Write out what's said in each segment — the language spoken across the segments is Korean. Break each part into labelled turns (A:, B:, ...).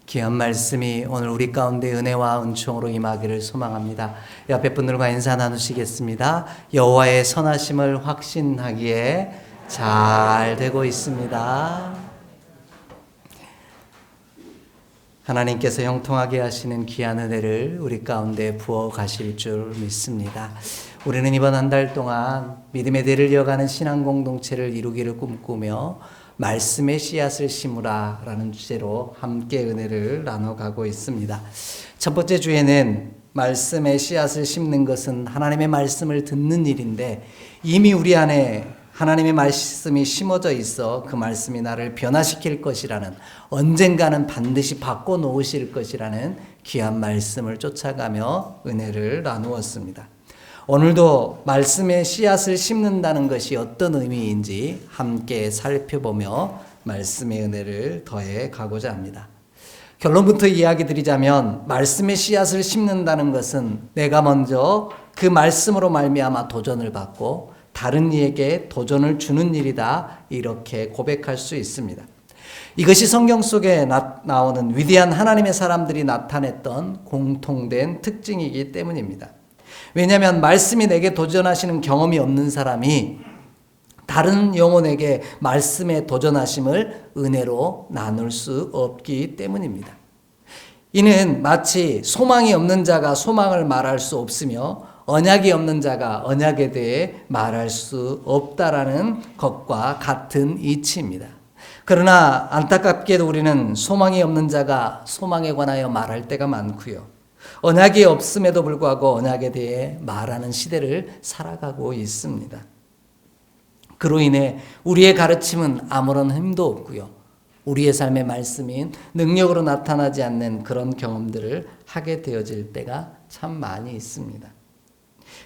A: 귀한 말씀이 오늘 우리 가운데 은혜와 은총으로 임하기를 소망합니다. 옆에 분들과 인사 나누시겠습니다. 여호와의 선하심을 확신하기에 잘 되고 있습니다. 하나님께서 형통하게 하시는 귀한 은혜를 우리 가운데 부어 가실 줄 믿습니다. 우리는 이번 한 달 동안 믿음의 대를 이어가는 신앙 공동체를 이루기를 꿈꾸며 말씀의 씨앗을 심으라 라는 주제로 함께 은혜를 나눠가고 있습니다. 첫 번째 주에는 말씀의 씨앗을 심는 것은 하나님의 말씀을 듣는 일인데, 이미 우리 안에 하나님의 말씀이 심어져 있어 그 말씀이 나를 변화시킬 것이라는, 언젠가는 반드시 바꿔놓으실 것이라는 귀한 말씀을 쫓아가며 은혜를 나누었습니다. 오늘도 말씀의 씨앗을 심는다는 것이 어떤 의미인지 함께 살펴보며 말씀의 은혜를 더해 가고자 합니다. 결론부터 이야기 드리자면, 말씀의 씨앗을 심는다는 것은 내가 먼저 그 말씀으로 말미암아 도전을 받고 다른 이에게 도전을 주는 일이다, 이렇게 고백할 수 있습니다. 이것이 성경 속에 나오는 위대한 하나님의 사람들이 나타냈던 공통된 특징이기 때문입니다. 왜냐하면 말씀이 내게 도전하시는 경험이 없는 사람이 다른 영혼에게 말씀에 도전하심을 은혜로 나눌 수 없기 때문입니다. 이는 마치 소망이 없는 자가 소망을 말할 수 없으며 언약이 없는 자가 언약에 대해 말할 수 없다라는 것과 같은 이치입니다. 그러나 안타깝게도 우리는 소망이 없는 자가 소망에 관하여 말할 때가 많고요, 언약이 없음에도 불구하고 언약에 대해 말하는 시대를 살아가고 있습니다. 그로 인해 우리의 가르침은 아무런 힘도 없고요, 우리의 삶의 말씀인 능력으로 나타나지 않는 그런 경험들을 하게 되어질 때가 참 많이 있습니다.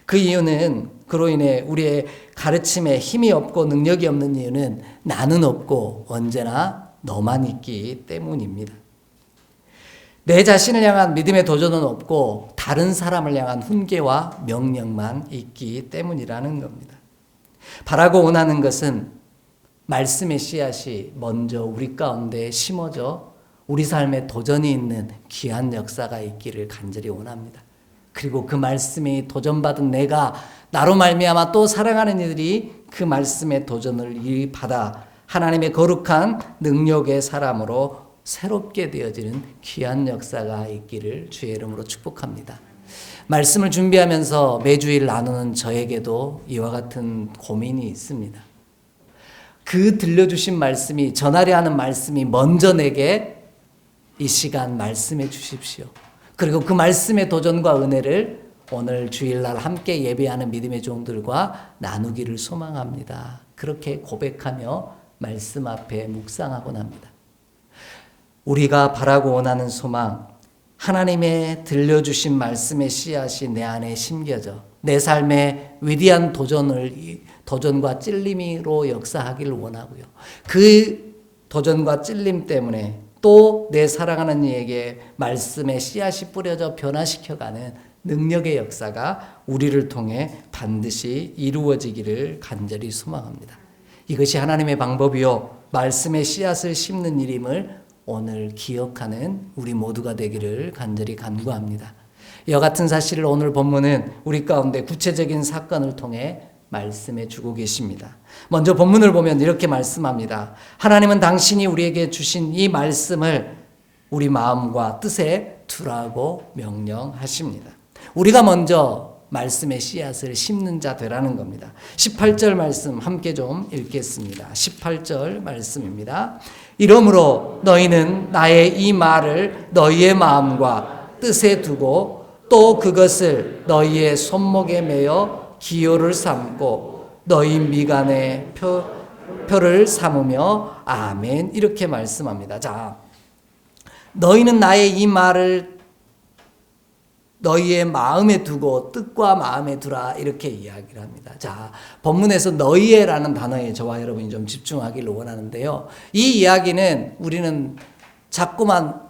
A: 그 이유는, 그로 인해 우리의 가르침에 힘이 없고 능력이 없는 이유는 나는 없고 언제나 너만 있기 때문입니다. 내 자신을 향한 믿음의 도전은 없고 다른 사람을 향한 훈계와 명령만 있기 때문이라는 겁니다. 바라고 원하는 것은 말씀의 씨앗이 먼저 우리 가운데 심어져 우리 삶에 도전이 있는 귀한 역사가 있기를 간절히 원합니다. 그리고 그 말씀이 도전받은 내가, 나로 말미암아 또 사랑하는 이들이 그 말씀의 도전을 받아 하나님의 거룩한 능력의 사람으로 새롭게 되어지는 귀한 역사가 있기를 주의 이름으로 축복합니다. 말씀을 준비하면서 매주일 나누는 저에게도 이와 같은 고민이 있습니다. 그 들려주신 말씀이, 전하려 하는 말씀이 먼저 내게 이 시간 말씀해 주십시오. 그리고 그 말씀의 도전과 은혜를 오늘 주일날 함께 예배하는 믿음의 종들과 나누기를 소망합니다. 그렇게 고백하며 말씀 앞에 묵상하곤 합니다. 우리가 바라고 원하는 소망, 하나님의 들려주신 말씀의 씨앗이 내 안에 심겨져 내 삶의 위대한 도전과 찔림으로 역사하기를 원하고요, 그 도전과 찔림 때문에 또 내 사랑하는 이에게 말씀의 씨앗이 뿌려져 변화시켜가는 능력의 역사가 우리를 통해 반드시 이루어지기를 간절히 소망합니다. 이것이 하나님의 방법이요, 말씀의 씨앗을 심는 일임을 오늘 기억하는 우리 모두가 되기를 간절히 간구합니다. 이와 같은 사실을 오늘 본문은 우리 가운데 구체적인 사건을 통해 말씀해 주고 계십니다. 먼저 본문을 보면 이렇게 말씀합니다. 하나님은 당신이 우리에게 주신 이 말씀을 우리 마음과 뜻에 두라고 명령하십니다. 우리가 먼저 말씀의 씨앗을 심는 자 되라는 겁니다. 18절 말씀 함께 좀 읽겠습니다. 18절 말씀입니다. 이러므로 너희는 나의 이 말을 너희의 마음과 뜻에 두고 또 그것을 너희의 손목에 매어 기호를 삼고 너희 미간에 표를 삼으며 아멘, 이렇게 말씀합니다. 자, 너희는 나의 이 말을 너희의 마음에 두고 뜻과 마음에 두라, 이렇게 이야기를 합니다. 자, 본문에서 너희의라는 단어에 저와 여러분이 좀 집중하기를 원하는데요, 이 이야기는 우리는 자꾸만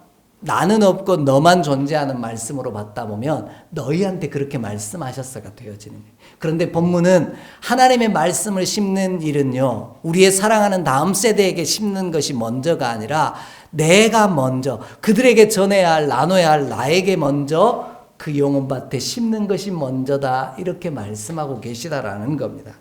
A: 나는 없고 너만 존재하는 말씀으로 받다 보면 너희한테 그렇게 말씀하셨어가 되어지는 거예요. 그런데 본문은 하나님의 말씀을 심는 일은요, 우리의 사랑하는 다음 세대에게 심는 것이 먼저가 아니라 내가 먼저 그들에게 전해야 할, 나눠야 할 나에게 먼저 그 영혼밭에 심는 것이 먼저다, 이렇게 말씀하고 계시다라는 겁니다.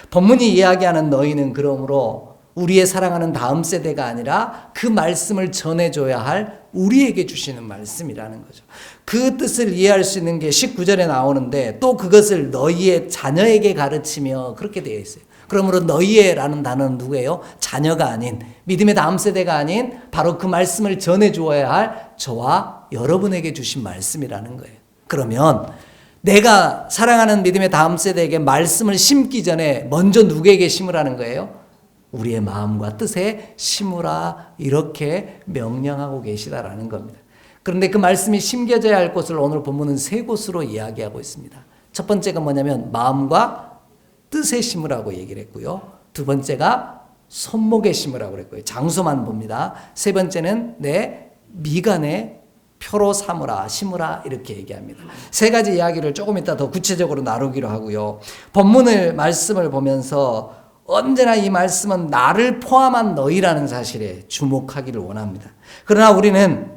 A: 본문이 이야기하는 너희는 그러므로 우리의 사랑하는 다음 세대가 아니라 그 말씀을 전해줘야 할 우리에게 주시는 말씀이라는 거죠. 그 뜻을 이해할 수 있는 게 19절에 나오는데, 또 그것을 너희의 자녀에게 가르치며, 그렇게 되어 있어요. 그러므로 너희의라는 단어는 누구예요? 자녀가 아닌, 믿음의 다음 세대가 아닌 바로 그 말씀을 전해주어야 할 저와 여러분에게 주신 말씀이라는 거예요. 그러면 내가 사랑하는 믿음의 다음 세대에게 말씀을 심기 전에 먼저 누구에게 심으라는 거예요? 우리의 마음과 뜻에 심으라, 이렇게 명령하고 계시다라는 겁니다. 그런데 그 말씀이 심겨져야 할 곳을 오늘 본문은 세 곳으로 이야기하고 있습니다. 첫 번째가 뭐냐면 마음과 뜻에 심으라고 얘기를 했고요. 두 번째가 손목에 심으라고 그랬고요. 장소만 봅니다. 세 번째는 내 미간에 표로 삼으라, 심으라, 이렇게 얘기합니다. 세 가지 이야기를 조금 이따 더 구체적으로 나누기로 하고요. 본문을 말씀을 보면서 언제나 이 말씀은 나를 포함한 너희라는 사실에 주목하기를 원합니다. 그러나 우리는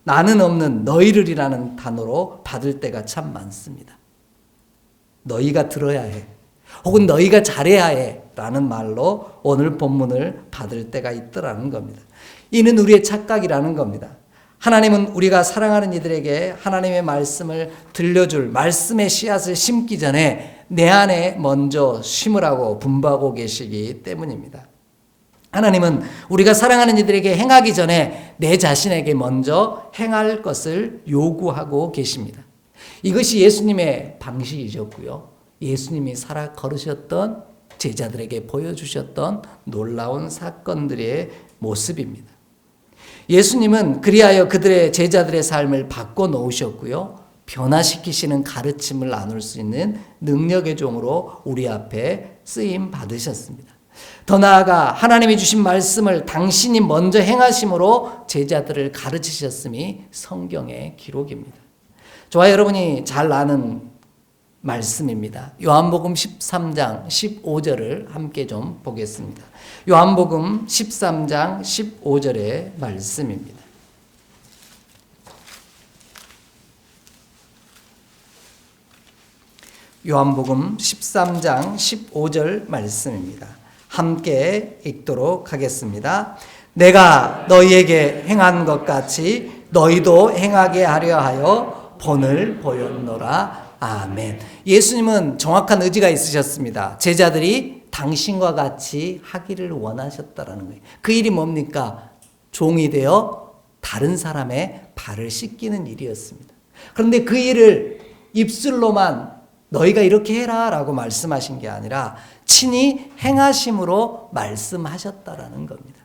A: 나는 없는 너희를이라는 단어로 받을 때가 참 많습니다. 너희가 들어야 해, 혹은 너희가 잘해야 해 라는 말로 오늘 본문을 받을 때가 있더라는 겁니다. 이는 우리의 착각이라는 겁니다. 하나님은 우리가 사랑하는 이들에게 하나님의 말씀을 들려줄 말씀의 씨앗을 심기 전에 내 안에 먼저 심으라고 분부하고 계시기 때문입니다. 하나님은 우리가 사랑하는 이들에게 행하기 전에 내 자신에게 먼저 행할 것을 요구하고 계십니다. 이것이 예수님의 방식이셨고요. 예수님이 살아 걸으셨던, 제자들에게 보여주셨던 놀라운 사건들의 모습입니다. 예수님은 그리하여 그들의 제자들의 삶을 바꿔놓으셨고요. 변화시키시는 가르침을 나눌 수 있는 능력의 종으로 우리 앞에 쓰임 받으셨습니다. 더 나아가 하나님이 주신 말씀을 당신이 먼저 행하심으로 제자들을 가르치셨음이 성경의 기록입니다. 저와 여러분이 잘 아는 말씀입니다. 요한복음 13장 15절을 함께 좀 보겠습니다. 요한복음 13장 15절의 말씀입니다. 요한복음 13장 15절 말씀입니다. 함께 읽도록 하겠습니다. 내가 너희에게 행한 것 같이 너희도 행하게 하려 하여 본을 보였노라. 아멘. 예수님은 정확한 의지가 있으셨습니다. 제자들이 당신과 같이 하기를 원하셨다라는 거예요. 그 일이 뭡니까? 종이 되어 다른 사람의 발을 씻기는 일이었습니다. 그런데 그 일을 입술로만 너희가 이렇게 해라 라고 말씀하신 게 아니라 친히 행하심으로 말씀하셨다라는 겁니다.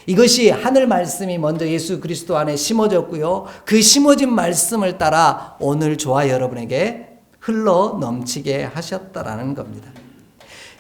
A: 이것이 하늘 말씀이 먼저 예수 그리스도 안에 심어졌고요. 그 심어진 말씀을 따라 오늘 저와 여러분에게 흘러 넘치게 하셨다라는 겁니다.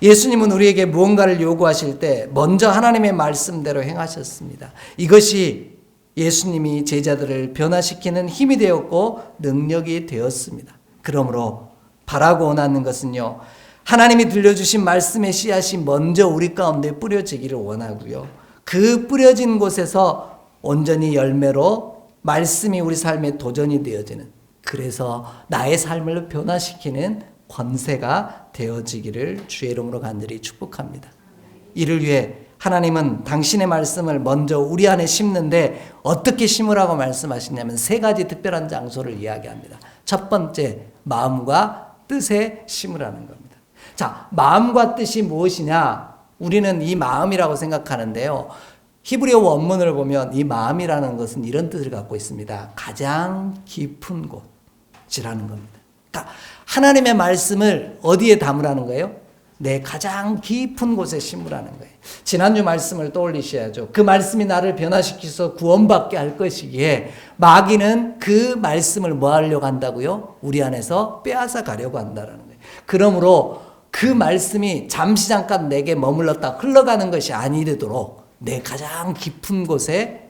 A: 예수님은 우리에게 무언가를 요구하실 때 먼저 하나님의 말씀대로 행하셨습니다. 이것이 예수님이 제자들을 변화시키는 힘이 되었고 능력이 되었습니다. 그러므로 바라고 원하는 것은요, 하나님이 들려주신 말씀의 씨앗이 먼저 우리 가운데 뿌려지기를 원하고요. 그 뿌려진 곳에서 온전히 열매로 말씀이 우리 삶의 도전이 되어지는, 그래서 나의 삶을 변화시키는 권세가 되어지기를 주의 이름으로 간절히 축복합니다. 이를 위해 하나님은 당신의 말씀을 먼저 우리 안에 심는데 어떻게 심으라고 말씀하시냐면 세 가지 특별한 장소를 이야기합니다. 첫 번째, 마음과 뜻에 심으라는 겁니다. 자, 마음과 뜻이 무엇이냐? 우리는 이 마음이라고 생각하는데요. 히브리어 원문을 보면 이 마음이라는 것은 이런 뜻을 갖고 있습니다. 가장 깊은 곳이라는 겁니다. 그러니까 하나님의 말씀을 어디에 담으라는 거예요? 내 가장 깊은 곳에 심으라는 거예요. 지난주 말씀을 떠올리셔야죠. 그 말씀이 나를 변화시켜서 구원받게 할 것이기에 마귀는 그 말씀을 뭐 하려고 한다고요? 우리 안에서 빼앗아 가려고 한다는 거예요. 그러므로 그 말씀이 잠시 잠깐 내게 머물렀다 흘러가는 것이 아니되도록 내 가장 깊은 곳에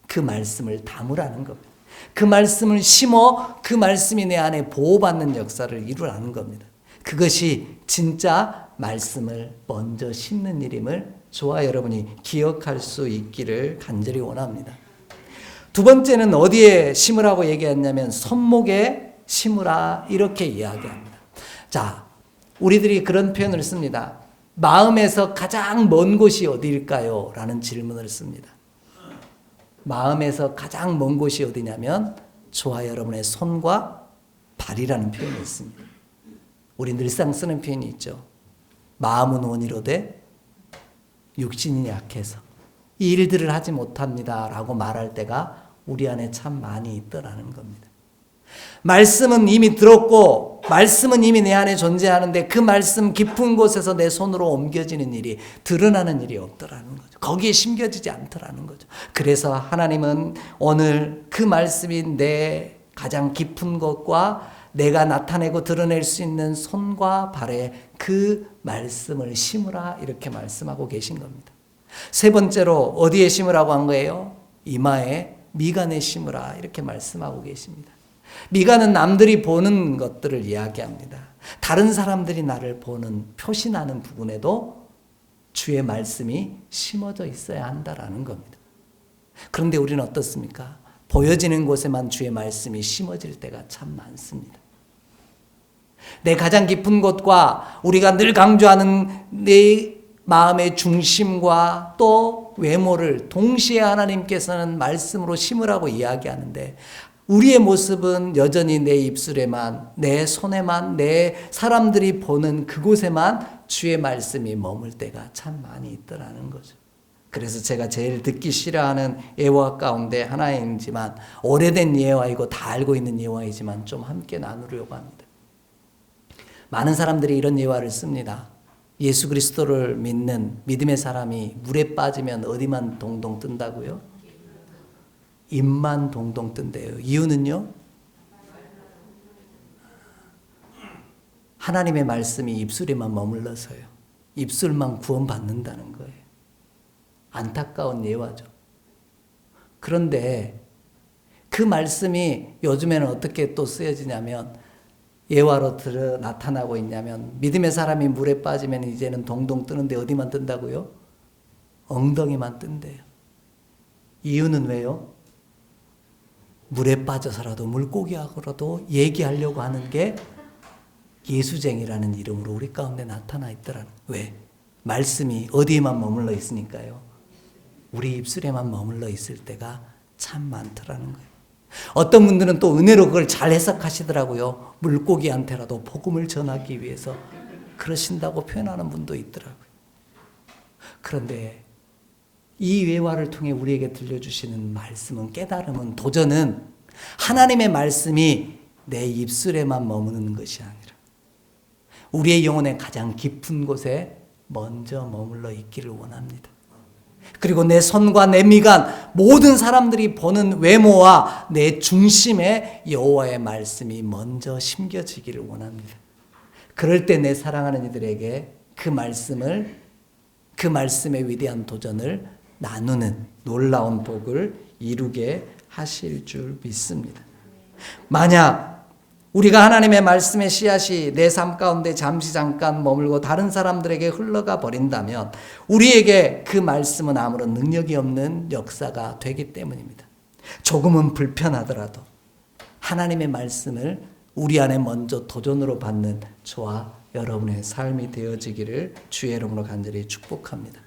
A: 그 말씀을 담으라는 겁니다. 그 말씀을 심어 그 말씀이 내 안에 보호받는 역사를 이루라는 겁니다. 그것이 진짜 말씀을 먼저 심는 일임을 저와 여러분이 기억할 수 있기를 간절히 원합니다. 두 번째는 어디에 심으라고 얘기했냐면 손목에 심으라 이렇게 이야기합니다. 자, 우리들이 그런 표현을 씁니다. 마음에서 가장 먼 곳이 어디일까요? 라는 질문을 씁니다. 마음에서 가장 먼 곳이 어디냐면 저와 여러분의 손과 발이라는 표현이 있습니다. 우리 늘상 쓰는 표현이 있죠. 마음은 원이로되 육신이 약해서 이 일들을 하지 못합니다 라고 말할 때가 우리 안에 참 많이 있더라는 겁니다. 말씀은 이미 들었고 말씀은 이미 내 안에 존재하는데 그 말씀 깊은 곳에서 내 손으로 옮겨지는 일이 드러나는 일이 없더라는 거죠. 거기에 심겨지지 않더라는 거죠. 그래서 하나님은 오늘 그 말씀이 내 가장 깊은 곳과 내가 나타내고 드러낼 수 있는 손과 발에 그 말씀을 심으라 이렇게 말씀하고 계신 겁니다. 세 번째로 어디에 심으라고 한 거예요? 이마에 미간에 심으라 이렇게 말씀하고 계십니다. 미간은 남들이 보는 것들을 이야기합니다. 다른 사람들이 나를 보는 표시나는 부분에도 주의 말씀이 심어져 있어야 한다라는 겁니다. 그런데 우리는 어떻습니까? 보여지는 곳에만 주의 말씀이 심어질 때가 참 많습니다. 내 가장 깊은 곳과 우리가 늘 강조하는 내 마음의 중심과 또 외모를 동시에 하나님께서는 말씀으로 심으라고 이야기하는데 우리의 모습은 여전히 내 입술에만, 내 손에만, 내 사람들이 보는 그곳에만 주의 말씀이 머물 때가 참 많이 있더라는 거죠. 그래서 제가 제일 듣기 싫어하는 예화 가운데 하나이지만 오래된 예화이고 다 알고 있는 예화이지만 좀 함께 나누려고 합니다. 많은 사람들이 이런 예화를 씁니다. 예수 그리스도를 믿는 믿음의 사람이 물에 빠지면 어디만 동동 뜬다고요? 입만 동동 뜬대요. 이유는요? 하나님의 말씀이 입술에만 머물러서요. 입술만 구원받는다는 거예요. 안타까운 예화죠. 그런데 그 말씀이 요즘에는 어떻게 또 쓰여지냐면 예화로 나타나고 있냐면 믿음의 사람이 물에 빠지면 이제는 동동 뜨는데 어디만 뜬다고요? 엉덩이만 뜬대요. 이유는 왜요? 물에 빠져서라도 물고기하고라도 얘기하려고 하는 게 예수쟁이라는 이름으로 우리 가운데 나타나 있더라는. 왜? 말씀이 어디에만 머물러 있으니까요. 우리 입술에만 머물러 있을 때가 참 많더라는 거예요. 어떤 분들은 또 은혜로 그걸 잘 해석하시더라고요. 물고기한테라도 복음을 전하기 위해서 그러신다고 표현하는 분도 있더라고요. 그런데 이 예화를 통해 우리에게 들려주시는 말씀은, 깨달음은, 도전은 하나님의 말씀이 내 입술에만 머무는 것이 아니라 우리의 영혼의 가장 깊은 곳에 먼저 머물러 있기를 원합니다. 그리고 내 손과 내 미간, 모든 사람들이 보는 외모와 내 중심에 여호와의 말씀이 먼저 심겨지기를 원합니다. 그럴 때 내 사랑하는 이들에게 그 말씀의 위대한 도전을 나누는 놀라운 복을 이루게 하실 줄 믿습니다. 만약 우리가 하나님의 말씀의 씨앗이 내 삶 가운데 잠깐 머물고 다른 사람들에게 흘러가 버린다면 우리에게 그 말씀은 아무런 능력이 없는 역사가 되기 때문입니다. 조금은 불편하더라도 하나님의 말씀을 우리 안에 먼저 도전으로 받는 저와 여러분의 삶이 되어지기를 주의 이름으로 간절히 축복합니다.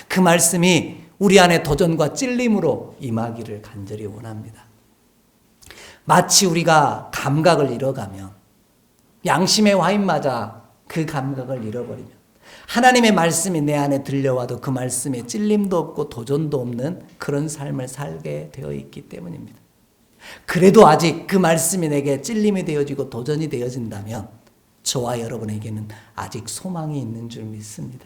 A: 그 말씀이 우리 안에 도전과 찔림으로 임하기를 간절히 원합니다. 마치 우리가 감각을 잃어가면, 양심의 와인 맞아 그 감각을 잃어버리면 하나님의 말씀이 내 안에 들려와도 그 말씀에 찔림도 없고 도전도 없는 그런 삶을 살게 되어 있기 때문입니다. 그래도 아직 그 말씀이 내게 찔림이 되어지고 도전이 되어진다면 저와 여러분에게는 아직 소망이 있는 줄 믿습니다.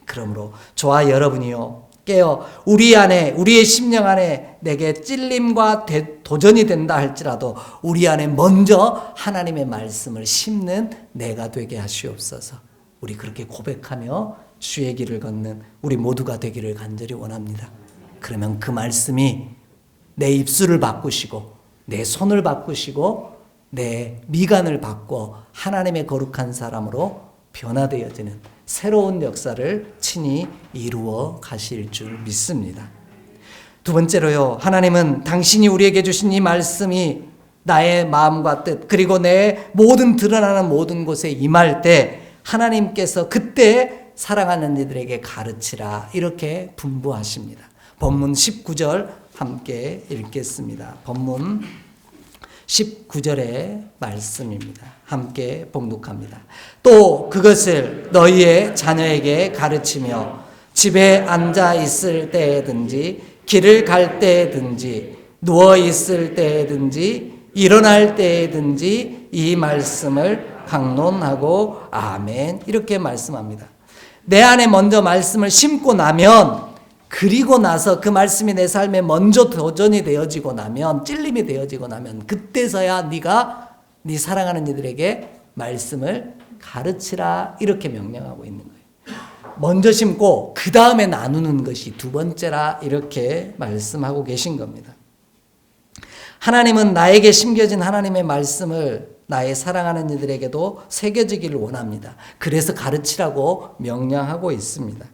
A: 그러므로 저와 여러분이요, 깨어 우리 안에, 우리의 심령 안에 내게 찔림과 도전이 된다 할지라도 우리 안에 먼저 하나님의 말씀을 심는 내가 되게 하시옵소서. 우리 그렇게 고백하며 주의 길을 걷는 우리 모두가 되기를 간절히 원합니다. 그러면 그 말씀이 내 입술을 바꾸시고 내 손을 바꾸시고 내 미간을 바꿔 하나님의 거룩한 사람으로 변화되어지는 새로운 역사를 친히 이루어 가실 줄 믿습니다. 두 번째로요, 하나님은 당신이 우리에게 주신 이 말씀이 나의 마음과 뜻 그리고 내 모든 드러나는 모든 곳에 임할 때 하나님께서 그때 사랑하는 이들에게 가르치라 이렇게 분부하십니다. 본문 19절 함께 읽겠습니다. 본문 19절의 말씀입니다. 함께 봉독합니다. 또 그것을 너희의 자녀에게 가르치며 집에 앉아 있을 때든지 길을 갈 때든지 누워 있을 때든지 일어날 때든지 이 말씀을 강론하고 아멘 이렇게 말씀합니다. 내 안에 먼저 말씀을 심고 나면 그리고 나서 그 말씀이 내 삶에 먼저 도전이 되어지고 나면 찔림이 되어지고 나면 그때서야 네가 네 사랑하는 이들에게 말씀을 가르치라 이렇게 명령하고 있는 거예요. 먼저 심고 그 다음에 나누는 것이 두 번째라 이렇게 말씀하고 계신 겁니다. 하나님은 나에게 심겨진 하나님의 말씀을 나의 사랑하는 이들에게도 새겨지기를 원합니다. 그래서 가르치라고 명령하고 있습니다.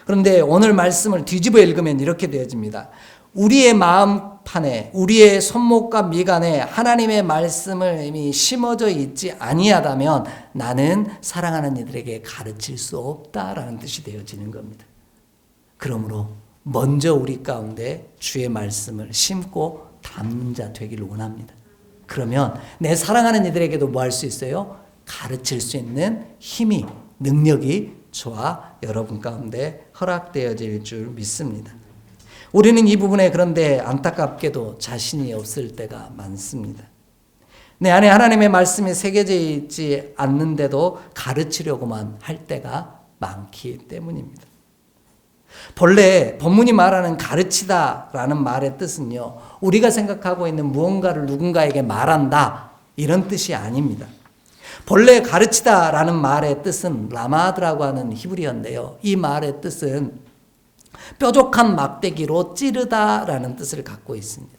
A: 그런데 오늘 말씀을 뒤집어 읽으면 이렇게 되어집니다. 우리의 마음판에 우리의 손목과 미간에 하나님의 말씀을 이미 심어져 있지 아니하다면 나는 사랑하는 이들에게 가르칠 수 없다라는 뜻이 되어지는 겁니다. 그러므로 먼저 우리 가운데 주의 말씀을 심고 담는 자 되기를 원합니다. 그러면 내 사랑하는 이들에게도 뭐 할 수 있어요? 가르칠 수 있는 힘이 능력이 저와 여러분 가운데 허락되어질 줄 믿습니다. 우리는 이 부분에 그런데 안타깝게도 자신이 없을 때가 많습니다. 내 안에 하나님의 말씀이 새겨져 있지 않는데도 가르치려고만 할 때가 많기 때문입니다. 본래 본문이 말하는 가르치다라는 말의 뜻은요, 우리가 생각하고 있는 무언가를 누군가에게 말한다 이런 뜻이 아닙니다. 본래 가르치다라는 말의 뜻은 라마드라고 하는 히브리어인데요. 이 말의 뜻은 뾰족한 막대기로 찌르다라는 뜻을 갖고 있습니다.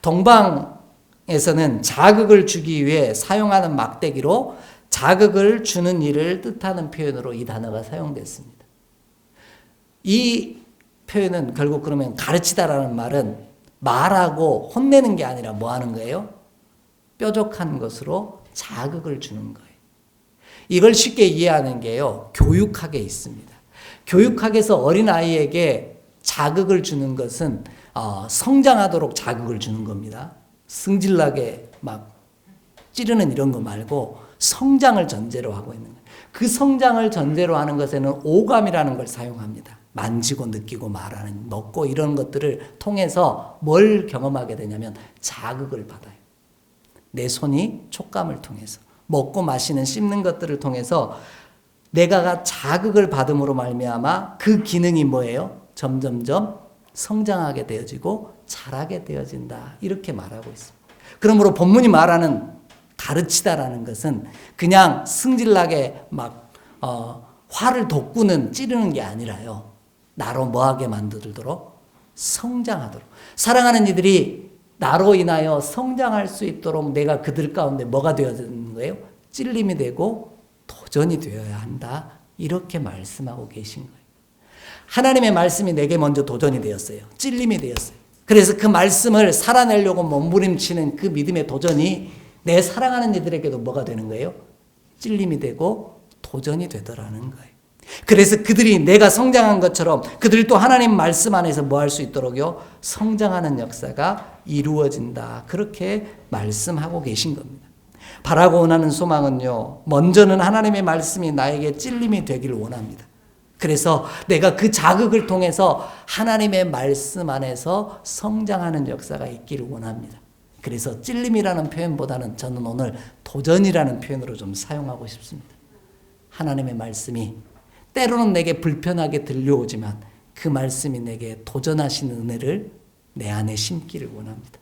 A: 동방에서는 자극을 주기 위해 사용하는 막대기로 자극을 주는 일을 뜻하는 표현으로 이 단어가 사용됐습니다. 이 표현은 결국 그러면 가르치다라는 말은 말하고 혼내는 게 아니라 뭐 하는 거예요? 뾰족한 것으로 자극을 주는 거예요. 이걸 쉽게 이해하는 게요, 교육학에 있습니다. 교육학에서 어린아이에게 자극을 주는 것은 성장하도록 자극을 주는 겁니다. 승질나게 막 찌르는 이런 거 말고 성장을 전제로 하고 있는 거예요. 그 성장을 전제로 하는 것에는 오감이라는 걸 사용합니다. 만지고 느끼고 말하는, 먹고 이런 것들을 통해서 뭘 경험하게 되냐면 자극을 받아요. 내 손이 촉감을 통해서, 먹고 마시는 씹는 것들을 통해서 내가 자극을 받음으로 말미암아 그 기능이 뭐예요? 점점점 성장하게 되어지고 자라게 되어진다 이렇게 말하고 있습니다. 그러므로 본문이 말하는 가르치다라는 것은 그냥 승질나게 막 화를 돋구는 찌르는 게 아니라요, 나로 뭐하게 만들도록 성장하도록, 사랑하는 이들이 나로 인하여 성장할 수 있도록 내가 그들 가운데 뭐가 되어야 되는 거예요? 찔림이 되고 도전이 되어야 한다 이렇게 말씀하고 계신 거예요. 하나님의 말씀이 내게 먼저 도전이 되었어요. 찔림이 되었어요. 그래서 그 말씀을 살아내려고 몸부림치는 그 믿음의 도전이 내 사랑하는 이들에게도 뭐가 되는 거예요? 찔림이 되고 도전이 되더라는 거예요. 그래서 그들이 내가 성장한 것처럼 그들도 하나님 말씀 안에서 뭐 할 수 있도록요? 성장하는 역사가 이루어진다. 그렇게 말씀하고 계신 겁니다. 바라고 원하는 소망은요, 먼저는 하나님의 말씀이 나에게 찔림이 되기를 원합니다. 그래서 내가 그 자극을 통해서 하나님의 말씀 안에서 성장하는 역사가 있기를 원합니다. 그래서 찔림이라는 표현보다는 저는 오늘 도전이라는 표현으로 좀 사용하고 싶습니다. 하나님의 말씀이 때로는 내게 불편하게 들려오지만 그 말씀이 내게 도전하시는 은혜를 내 안에 심기를 원합니다.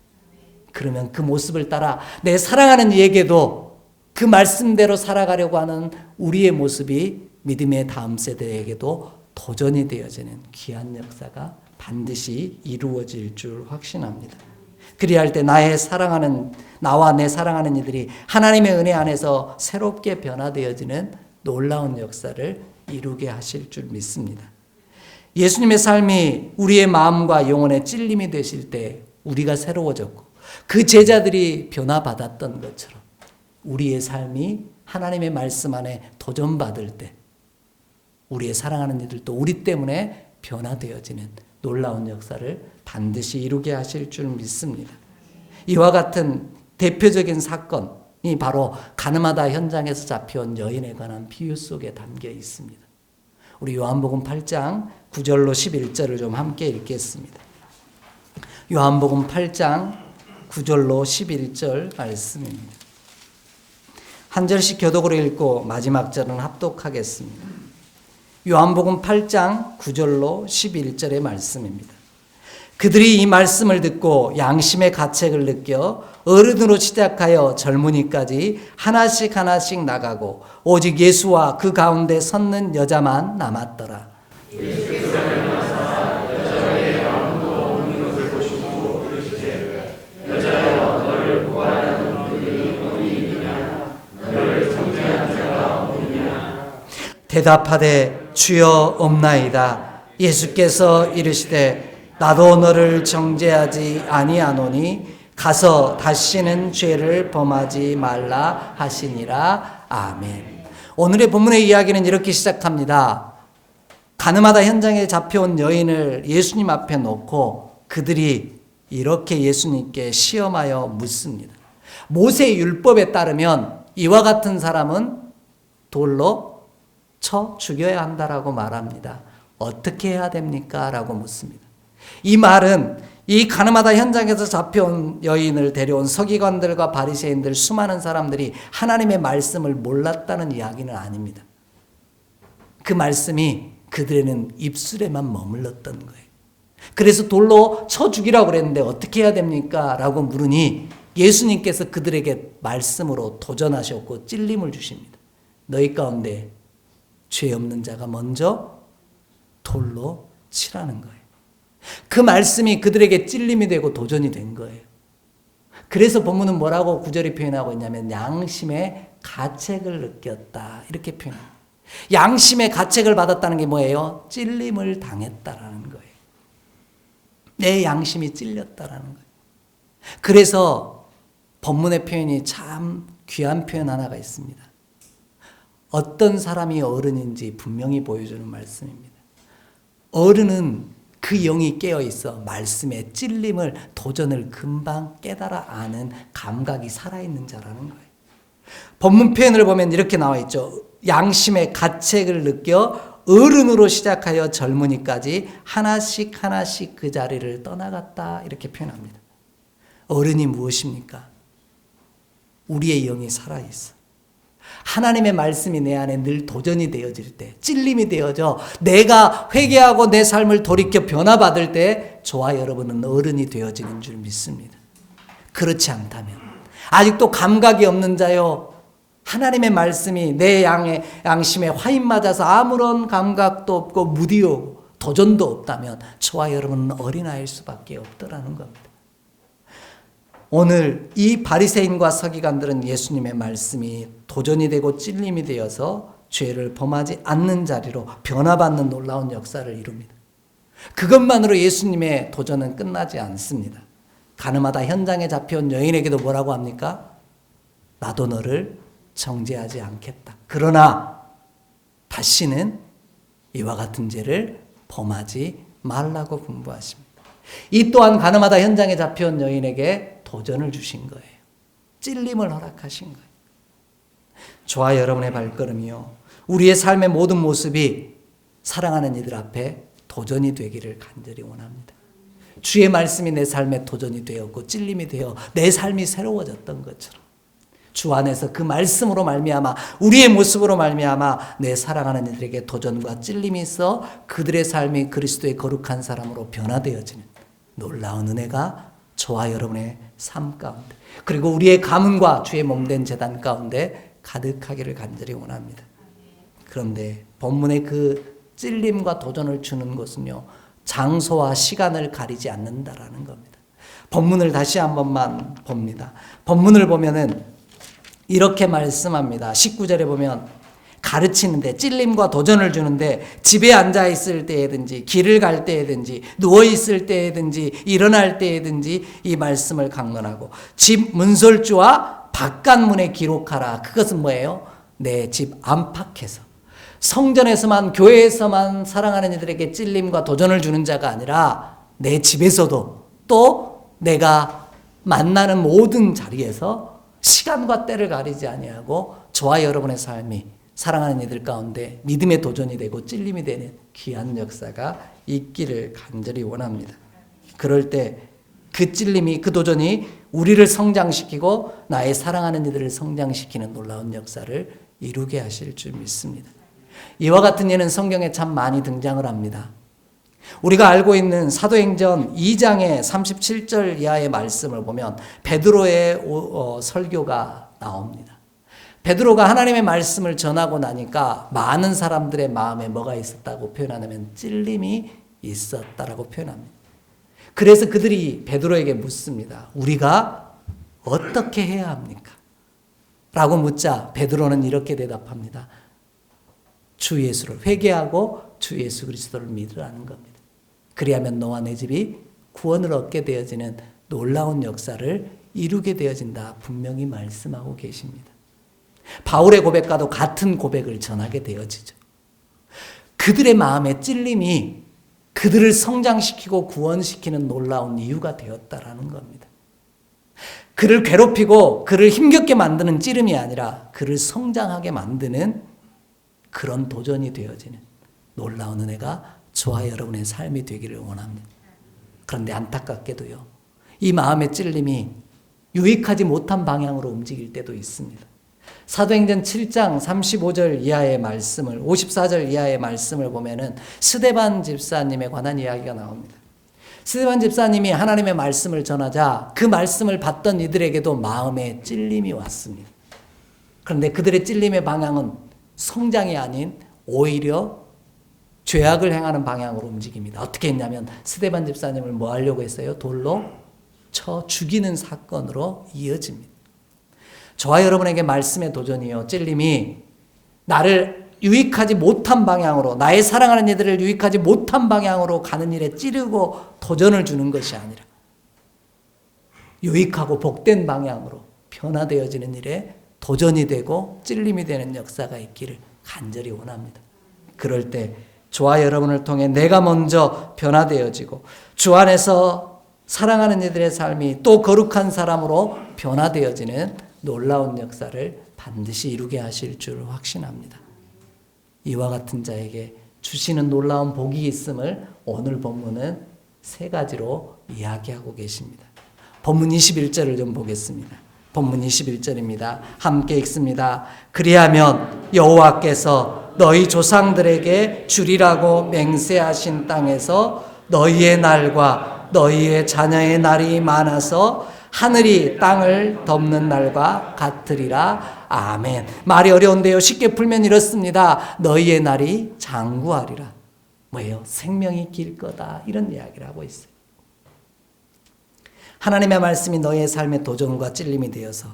A: 그러면 그 모습을 따라 내 사랑하는 이에게도 그 말씀대로 살아가려고 하는 우리의 모습이 믿음의 다음 세대에게도 도전이 되어지는 귀한 역사가 반드시 이루어질 줄 확신합니다. 그리할 때 나와 내 사랑하는 이들이 하나님의 은혜 안에서 새롭게 변화되어지는 놀라운 역사를 이루게 하실 줄 믿습니다. 예수님의 삶이 우리의 마음과 영혼의 찔림이 되실 때 우리가 새로워졌고 그 제자들이 변화받았던 것처럼 우리의 삶이 하나님의 말씀 안에 도전받을 때 우리의 사랑하는 이들도 우리 때문에 변화되어지는 놀라운 역사를 반드시 이루게 하실 줄 믿습니다. 이와 같은 대표적인 사건이 바로 가늠하다 현장에서 잡혀온 여인에 관한 비유 속에 담겨 있습니다. 우리 요한복음 8장 9절로 11절을 좀 함께 읽겠습니다. 요한복음 8장 9절로 11절 말씀입니다. 한 절씩 교독으로 읽고 마지막 절은 합독하겠습니다. 요한복음 8장 9절로 11절의 말씀입니다. 그들이 이 말씀을 듣고 양심의 가책을 느껴 어른으로 시작하여 젊은이까지 하나씩 하나씩 나가고 오직 예수와 그 가운데 섰는 여자만 남았더라. 대답하되 주여 없나이다. 예수께서 이르시되 나도 너를 정죄하지 아니하노니 가서 다시는 죄를 범하지 말라 하시니라. 아멘. 오늘의 본문의 이야기는 이렇게 시작합니다. 가늠하다 현장에 잡혀온 여인을 예수님 앞에 놓고 그들이 이렇게 예수님께 시험하여 묻습니다. 모세의 율법에 따르면 이와 같은 사람은 돌로 쳐 죽여야 한다라고 말합니다. 어떻게 해야 됩니까? 라고 묻습니다. 이 말은 이 가늠하다 현장에서 잡혀온 여인을 데려온 서기관들과 바리새인들 수많은 사람들이 하나님의 말씀을 몰랐다는 이야기는 아닙니다. 그 말씀이 그들에는 입술에만 머물렀던 거예요. 그래서 돌로 쳐 죽이라고 그랬는데 어떻게 해야 됩니까? 라고 물으니 예수님께서 그들에게 말씀으로 도전하셨고 찔림을 주십니다. 너희 가운데 죄 없는 자가 먼저 돌로 치라는 거예요. 그 말씀이 그들에게 찔림이 되고 도전이 된 거예요. 그래서 본문은 뭐라고 구절이 표현하고 있냐면 양심의 가책을 느꼈다 이렇게 표현합니다. 양심의 가책을 받았다는 게 뭐예요? 찔림을 당했다라는 거예요. 내 양심이 찔렸다라는 거예요. 그래서 본문의 표현이 참 귀한 표현 하나가 있습니다. 어떤 사람이 어른인지 분명히 보여주는 말씀입니다. 어른은 그 영이 깨어있어 말씀의 찔림을 도전을 금방 깨달아 아는 감각이 살아있는 자라는 거예요. 본문 표현을 보면 이렇게 나와 있죠. 양심의 가책을 느껴 어른으로 시작하여 젊은이까지 하나씩 하나씩 그 자리를 떠나갔다 이렇게 표현합니다. 어른이 무엇입니까? 우리의 영이 살아있어. 하나님의 말씀이 내 안에 늘 도전이 되어질 때, 찔림이 되어져 내가 회개하고 내 삶을 돌이켜 변화받을 때 저와 여러분은 어른이 되어지는 줄 믿습니다. 그렇지 않다면 아직도 감각이 없는 자요, 하나님의 말씀이 내 양심에 화인 맞아서 아무런 감각도 없고 무디오고 도전도 없다면 저와 여러분은 어린아이일 수밖에 없더라는 겁니다. 오늘 이 바리새인과 서기관들은 예수님의 말씀이 도전이 되고 찔림이 되어서 죄를 범하지 않는 자리로 변화받는 놀라운 역사를 이룹니다. 그것만으로 예수님의 도전은 끝나지 않습니다. 가늠하다 현장에 잡혀온 여인에게도 뭐라고 합니까? 나도 너를 정죄하지 않겠다. 그러나 다시는 이와 같은 죄를 범하지 말라고 분부하십니다. 이 또한 가늠하다 현장에 잡혀온 여인에게 도전을 주신 거예요. 찔림을 허락하신 거예요. 저와 여러분의 발걸음이요, 우리의 삶의 모든 모습이 사랑하는 이들 앞에 도전이 되기를 간절히 원합니다. 주의 말씀이 내 삶에 도전이 되었고 찔림이 되어 내 삶이 새로워졌던 것처럼 주 안에서 그 말씀으로 말미암아 우리의 모습으로 말미암아 내 사랑하는 이들에게 도전과 찔림이 있어 그들의 삶이 그리스도의 거룩한 사람으로 변화되어지는 놀라운 은혜가 저와 여러분의 삶 가운데 그리고 우리의 가문과 주의 몸된 제단 가운데 가득하기를 간절히 원합니다. 그런데 본문의 그 찔림과 도전을 주는 것은요, 장소와 시간을 가리지 않는다라는 겁니다. 본문을 다시 한 번만 봅니다. 본문을 보면은 이렇게 말씀합니다. 19절에 보면 가르치는데, 찔림과 도전을 주는데, 집에 앉아 있을 때에든지 길을 갈 때에든지 누워 있을 때에든지 일어날 때에든지 이 말씀을 강론하고, 집 문설주와 바깥문에 기록하라. 그것은 뭐예요? 내 집 안팎에서, 성전에서만, 교회에서만 사랑하는 이들에게 찔림과 도전을 주는 자가 아니라 내 집에서도, 또 내가 만나는 모든 자리에서 시간과 때를 가리지 아니하고 저와 여러분의 삶이 사랑하는 이들 가운데 믿음의 도전이 되고 찔림이 되는 귀한 역사가 있기를 간절히 원합니다. 그럴 때 그 찔림이, 그 도전이 우리를 성장시키고 나의 사랑하는 이들을 성장시키는 놀라운 역사를 이루게 하실 줄 믿습니다. 이와 같은 예는 성경에 참 많이 등장을 합니다. 우리가 알고 있는 사도행전 2장의 37절 이하의 말씀을 보면 베드로의 설교가 나옵니다. 베드로가 하나님의 말씀을 전하고 나니까 많은 사람들의 마음에 뭐가 있었다고 표현하냐면 찔림이 있었다라고 표현합니다. 그래서 그들이 베드로에게 묻습니다. 우리가 어떻게 해야 합니까? 라고 묻자 베드로는 이렇게 대답합니다. 주 예수를 회개하고 주 예수 그리스도를 믿으라는 겁니다. 그리하면 너와 내 집이 구원을 얻게 되어지는 놀라운 역사를 이루게 되어진다. 분명히 말씀하고 계십니다. 바울의 고백과도 같은 고백을 전하게 되어지죠. 그들의 마음의 찔림이 그들을 성장시키고 구원시키는 놀라운 이유가 되었다라는 겁니다. 그를 괴롭히고 그를 힘겹게 만드는 찌름이 아니라 그를 성장하게 만드는 그런 도전이 되어지는 놀라운 은혜가 저와 여러분의 삶이 되기를 원합니다. 그런데 안타깝게도요, 이 마음의 찔림이 유익하지 못한 방향으로 움직일 때도 있습니다. 사도행전 7장 35절 이하의 말씀을, 54절 이하의 말씀을 보면은 스데반 집사님에 관한 이야기가 나옵니다. 스데반 집사님이 하나님의 말씀을 전하자 그 말씀을 받던 이들에게도 마음에 찔림이 왔습니다. 그런데 그들의 찔림의 방향은 성장이 아닌 오히려 죄악을 행하는 방향으로 움직입니다. 어떻게 했냐면 스데반 집사님을 뭐 하려고 했어요? 돌로 쳐 죽이는 사건으로 이어집니다. 저와 여러분에게 말씀의 도전이요, 찔림이 나를 유익하지 못한 방향으로, 나의 사랑하는 이들을 유익하지 못한 방향으로 가는 일에 찌르고 도전을 주는 것이 아니라 유익하고 복된 방향으로 변화되어지는 일에 도전이 되고 찔림이 되는 역사가 있기를 간절히 원합니다. 그럴 때 저와 여러분을 통해 내가 먼저 변화되어지고 주 안에서 사랑하는 이들의 삶이 또 거룩한 사람으로 변화되어지는 놀라운 역사를 반드시 이루게 하실 줄 확신합니다. 이와 같은 자에게 주시는 놀라운 복이 있음을 오늘 본문은 세 가지로 이야기하고 계십니다. 본문 21절을 좀 보겠습니다. 본문 21절입니다. 함께 읽습니다. 그리하면 여호와께서 너희 조상들에게 주리라고 맹세하신 땅에서 너희의 날과 너희의 자녀의 날이 많아서 하늘이 땅을 덮는 날과 같으리라. 아멘. 말이 어려운데요, 쉽게 풀면 이렇습니다. 너희의 날이 장구하리라. 뭐예요? 생명이 길 거다, 이런 이야기를 하고 있어요. 하나님의 말씀이 너희의 삶의 도전과 찔림이 되어서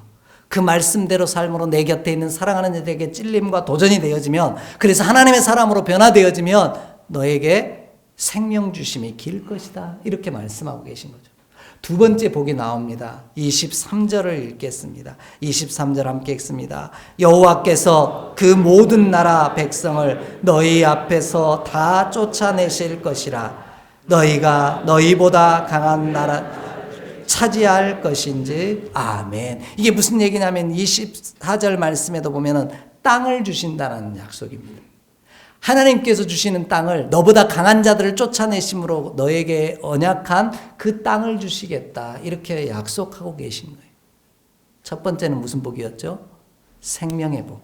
A: 그 말씀대로 삶으로 내 곁에 있는 사랑하는 이들에게 찔림과 도전이 되어지면, 그래서 하나님의 사람으로 변화되어지면 너에게 생명 주심이 길 것이다, 이렇게 말씀하고 계신 거죠. 두 번째 복이 나옵니다. 23절을 읽겠습니다. 23절 함께 읽습니다. 여호와께서 그 모든 나라 백성을 너희 앞에서 다 쫓아내실 것이라. 너희가 너희보다 강한 나라 차지할 것인지. 아멘. 이게 무슨 얘기냐면 24절 말씀에도 보면은 땅을 주신다는 약속입니다. 하나님께서 주시는 땅을, 너보다 강한 자들을 쫓아내심으로 너에게 언약한 그 땅을 주시겠다, 이렇게 약속하고 계신 거예요. 첫 번째는 무슨 복이었죠? 생명의 복.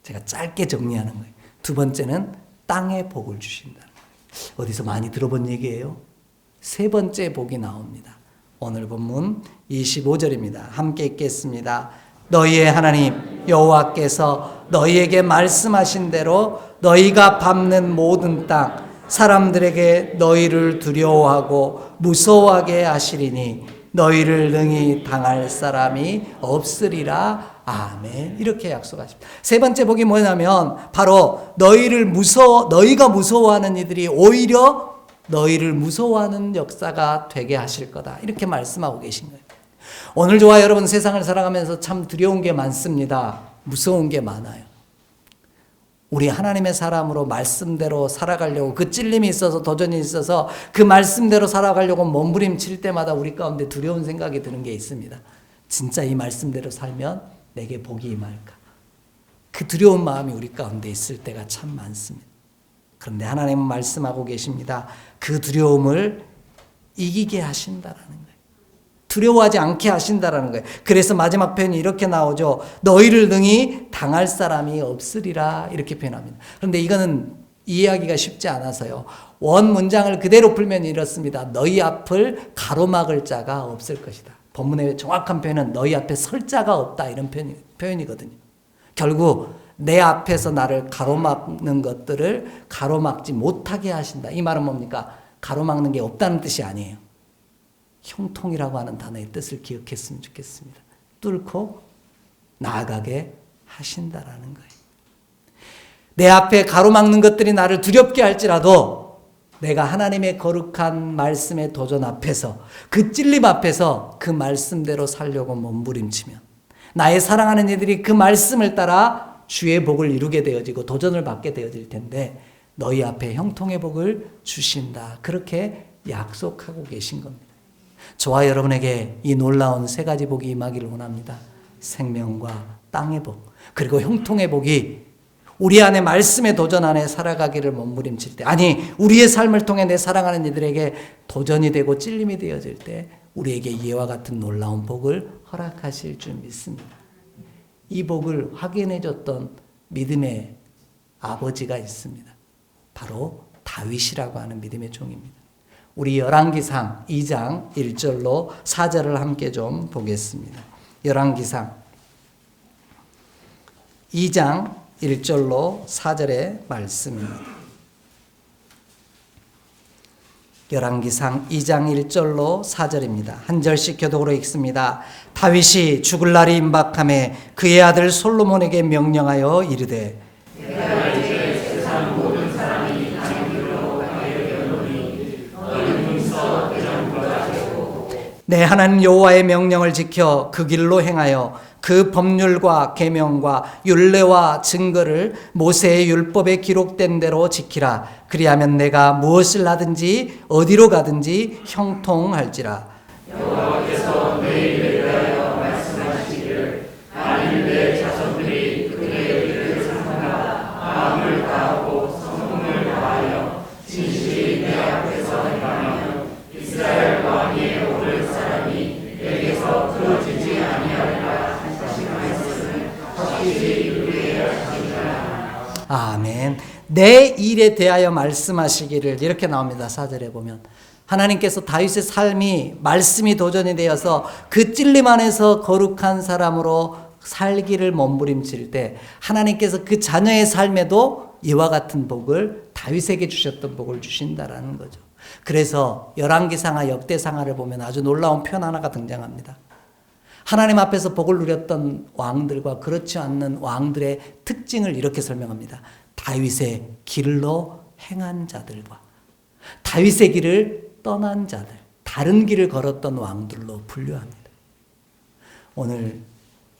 A: 제가 짧게 정리하는 거예요. 두 번째는 땅의 복을 주신다는 거예요. 어디서 많이 들어본 얘기예요? 세 번째 복이 나옵니다. 오늘 본문 25절입니다. 함께 읽겠습니다. 너희의 하나님 여호와께서 너희에게 말씀하신 대로 너희가 밟는 모든 땅 사람들에게 너희를 두려워하고 무서워하게 하시리니 너희를 능히 당할 사람이 없으리라. 아멘. 이렇게 약속하십니다. 세 번째 복이 뭐냐면 바로 너희가 무서워하는 이들이 오히려 너희를 무서워하는 역사가 되게 하실 거다. 이렇게 말씀하고 계신 거예요. 오늘 저와 여러분 세상을 살아가면서 참 두려운 게 많습니다. 무서운 게 많아요. 우리 하나님의 사람으로 말씀대로 살아가려고 그 찔림이 있어서 도전이 있어서 그 말씀대로 살아가려고 몸부림칠 때마다 우리 가운데 두려운 생각이 드는 게 있습니다. 진짜 이 말씀대로 살면 내게 복이 임할까? 그 두려운 마음이 우리 가운데 있을 때가 참 많습니다. 그런데 하나님은 말씀하고 계십니다. 그 두려움을 이기게 하신다라는 거예요. 두려워하지 않게 하신다라는 거예요. 그래서 마지막 표현이 이렇게 나오죠. 너희를 능히 당할 사람이 없으리라 이렇게 표현합니다. 그런데 이거는 이해하기가 쉽지 않아서요. 원 문장을 그대로 풀면 이렇습니다. 너희 앞을 가로막을 자가 없을 것이다. 본문의 정확한 표현은 너희 앞에 설 자가 없다 이런 표현이거든요. 결국 내 앞에서 나를 가로막는 것들을 가로막지 못하게 하신다. 이 말은 뭡니까? 가로막는 게 없다는 뜻이 아니에요. 형통이라고 하는 단어의 뜻을 기억했으면 좋겠습니다. 뚫고 나아가게 하신다라는 거예요. 내 앞에 가로막는 것들이 나를 두렵게 할지라도 내가 하나님의 거룩한 말씀의 도전 앞에서 그 찔림 앞에서 그 말씀대로 살려고 몸부림치면 나의 사랑하는 이들이 그 말씀을 따라 주의 복을 이루게 되어지고 도전을 받게 되어질 텐데 너희 앞에 형통의 복을 주신다. 그렇게 약속하고 계신 겁니다. 저와 여러분에게 이 놀라운 세 가지 복이 임하기를 원합니다. 생명과 땅의 복, 그리고 형통의 복이 우리 안에 말씀의 도전 안에 살아가기를 몸부림칠 때, 아니 우리의 삶을 통해 내 사랑하는 이들에게 도전이 되고 찔림이 되어질 때 우리에게 이와 같은 놀라운 복을 허락하실 줄 믿습니다. 이 복을 확인해 줬던 믿음의 아버지가 있습니다. 바로 다윗이라고 하는 믿음의 종입니다. 우리 열왕기상 2장 1절로 4절을 함께 좀 보겠습니다. 열왕기상 2장 1절로 4절의 말씀입니다. 열왕기상 2장 1절로 4절입니다. 한 절씩 교독으로 읽습니다. 다윗이 죽을 날이 임박하매 그의 아들 솔로몬에게 명령하여 이르되 내 하나님 여호와의 명령을 지켜 그 길로 행하여 그 법률과 계명과 율례와 증거를 모세의 율법에 기록된 대로 지키라. 그리하면 내가 무엇을 하든지 어디로 가든지 형통할지라. 여호와께서 내 일에 대하여 말씀하시기를 나는 내 자손들이 그의 일을 삼가 마음을 다하고 성품을 다하여 진실이 내 앞에서 행하며 이스라엘 왕위에 오를 사람이 내게서 끊어지지 아니하리라. 아멘. 내 일에 대하여 말씀하시기를 이렇게 나옵니다. 4절에 보면 하나님께서 다윗의 삶이 말씀이 도전이 되어서 그 찔림 안에서 거룩한 사람으로 살기를 몸부림칠 때 하나님께서 그 자녀의 삶에도 이와 같은 복을 다윗에게 주셨던 복을 주신다라는 거죠. 그래서 열왕기상하 역대상하를 보면 아주 놀라운 표현 하나가 등장합니다. 하나님 앞에서 복을 누렸던 왕들과 그렇지 않는 왕들의 특징을 이렇게 설명합니다. 다윗의 길로 행한 자들과 다윗의 길을 떠난 자들, 다른 길을 걸었던 왕들로 분류합니다. 오늘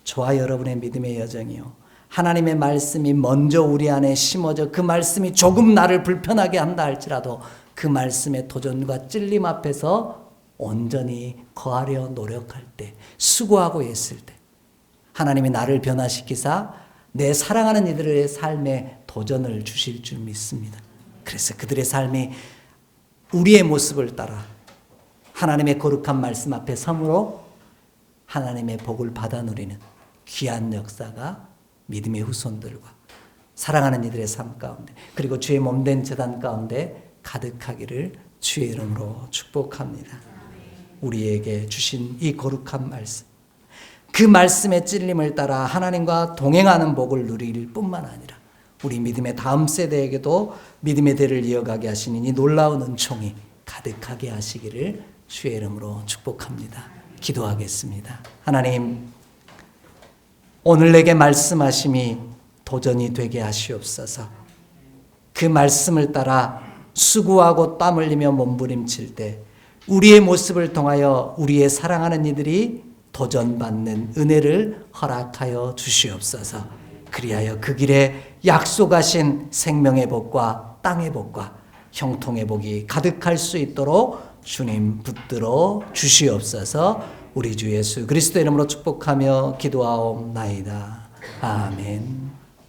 A: 저와 여러분의 믿음의 여정이요, 하나님의 말씀이 먼저 우리 안에 심어져 그 말씀이 조금 나를 불편하게 한다 할지라도 그 말씀의 도전과 찔림 앞에서 온전히 거하려 노력할 때, 수고하고 있을 때 하나님이 나를 변화시키사 내 사랑하는 이들의 삶에 도전을 주실 줄 믿습니다. 그래서 그들의 삶이 우리의 모습을 따라 하나님의 거룩한 말씀 앞에 섬으로 하나님의 복을 받아 누리는 귀한 역사가 믿음의 후손들과 사랑하는 이들의 삶 가운데, 그리고 주의 몸된 제단 가운데 가득하기를 주의 이름으로 축복합니다. 우리에게 주신 이 거룩한 말씀, 그 말씀의 찔림을 따라 하나님과 동행하는 복을 누릴 뿐만 아니라 우리 믿음의 다음 세대에게도 믿음의 대를 이어가게 하시는 이 놀라운 은총이 가득하게 하시기를 주의 이름으로 축복합니다. 기도하겠습니다. 하나님, 오늘 내게 말씀하심이 도전이 되게 하시옵소서. 그 말씀을 따라 수고하고 땀 흘리며 몸부림칠 때 우리의 모습을 통하여 우리의 사랑하는 이들이 도전받는 은혜를 허락하여 주시옵소서. 그리하여 그 길에 약속하신 생명의 복과 땅의 복과 형통의 복이 가득할 수 있도록 주님 붙들어 주시옵소서. 우리 주 예수 그리스도 이름으로 축복하며 기도하옵나이다. 아멘.